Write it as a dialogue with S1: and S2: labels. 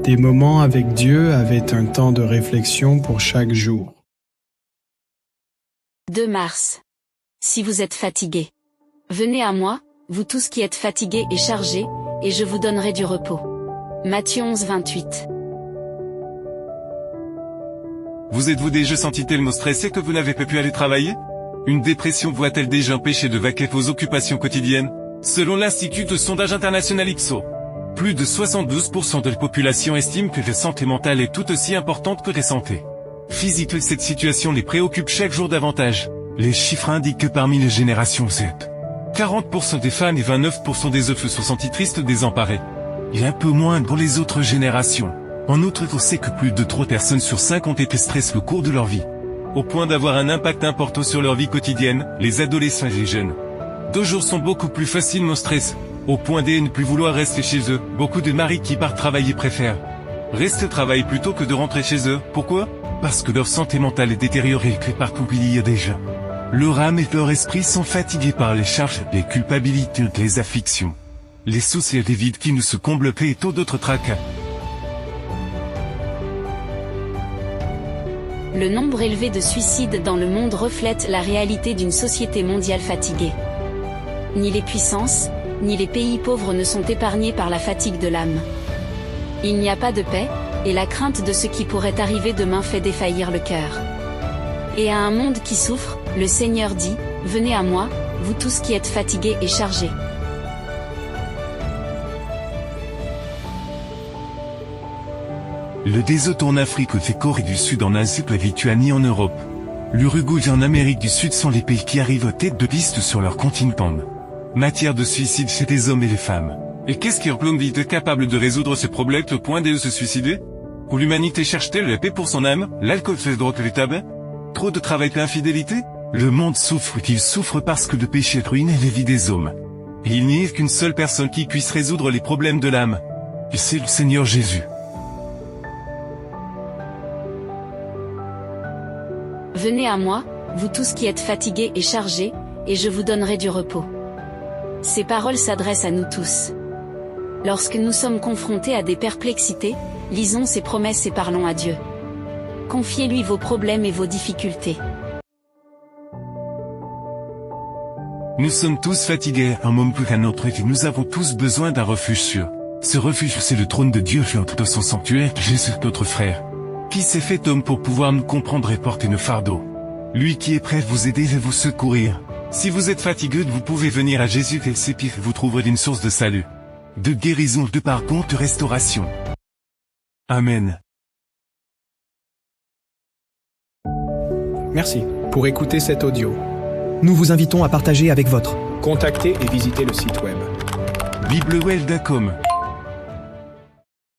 S1: Des moments avec Dieu avaient un temps de réflexion pour chaque jour.
S2: 2 mars. Si vous êtes fatigués, venez à moi, vous tous qui êtes fatigués et chargés, et je vous donnerai du repos. Matthieu 11, 28.
S3: Vous êtes-vous déjà senti tellement stressé que vous n'avez pas pu aller travailler? Une dépression vous a-t-elle déjà empêché de vaquer vos occupations quotidiennes? Selon l'Institut de sondage international Ipsos, plus de 72% de la population estime que la santé mentale est tout aussi importante que la santé physique. Cette situation les préoccupe chaque jour davantage. Les chiffres indiquent que parmi les générations Z, 40% des femmes et 29% des hommes se sont sentis tristes ou désemparés. Et un peu moins pour les autres générations. En outre, on sait que plus de 3 personnes sur 5 ont été stressées au cours de leur vie, au point d'avoir un impact important sur leur vie quotidienne. Les adolescents et les jeunes d'aujourd'hui sont beaucoup plus facilement stressés, au point de ne plus vouloir rester chez eux. Beaucoup de maris qui partent travailler préfèrent rester au travail plutôt que de rentrer chez eux. Pourquoi? Parce que leur santé mentale est détériorée et que par contre il y a déjà leur âme et leur esprit sont fatigués par les charges, les culpabilités, les afflictions, les soucis et les vides qui nous se comblent et tant d'autres tracas.
S2: Le nombre élevé de suicides dans le monde reflète la réalité d'une société mondiale fatiguée. Ni les puissances, ni les pays pauvres ne sont épargnés par la fatigue de l'âme. Il n'y a pas de paix, et la crainte de ce qui pourrait arriver demain fait défaillir le cœur. Et à un monde qui souffre, le Seigneur dit, « Venez à moi, vous tous qui êtes fatigués et chargés. »
S3: Le désert en Afrique fait Corée du Sud en Asie, la Lituanie en Europe. L'Uruguay en Amérique du Sud sont les pays qui arrivent tête de piste sur leur continent. Matière de suicide chez les hommes et les femmes. Et qu'est-ce qui rend l'humanité capable de résoudre ce problème au point de se suicider? Ou l'humanité cherche-t-elle la paix pour son âme, l'alcool, le drogue, le tabac? Trop de travail et l'infidélité? Le monde souffre, qu'il souffre parce que le péché ruine les vies des hommes. Et il n'y a qu'une seule personne qui puisse résoudre les problèmes de l'âme. Et c'est le Seigneur Jésus.
S2: Venez à moi, vous tous qui êtes fatigués et chargés, et je vous donnerai du repos. Ces paroles s'adressent à nous tous. Lorsque nous sommes confrontés à des perplexités, lisons ses promesses et parlons à Dieu. Confiez-lui vos problèmes et vos difficultés.
S3: Nous sommes tous fatigués, un moment plus qu'un autre, et nous avons tous besoin d'un refuge sûr. Ce refuge, c'est le trône de Dieu entre de son sanctuaire, Jésus, notre frère, qui s'est fait homme pour pouvoir nous comprendre et porter nos fardeaux. Lui qui est prêt à vous aider et vous secourir. Si vous êtes fatigué, vous pouvez venir à Jésus et ses pieds, vous trouverez une source de salut, de guérison, de pardon, de restauration. Amen.
S4: Merci pour écouter cet audio.
S5: Nous vous invitons à partager avec votre.
S4: Contactez et visitez le site web
S3: biblewell.com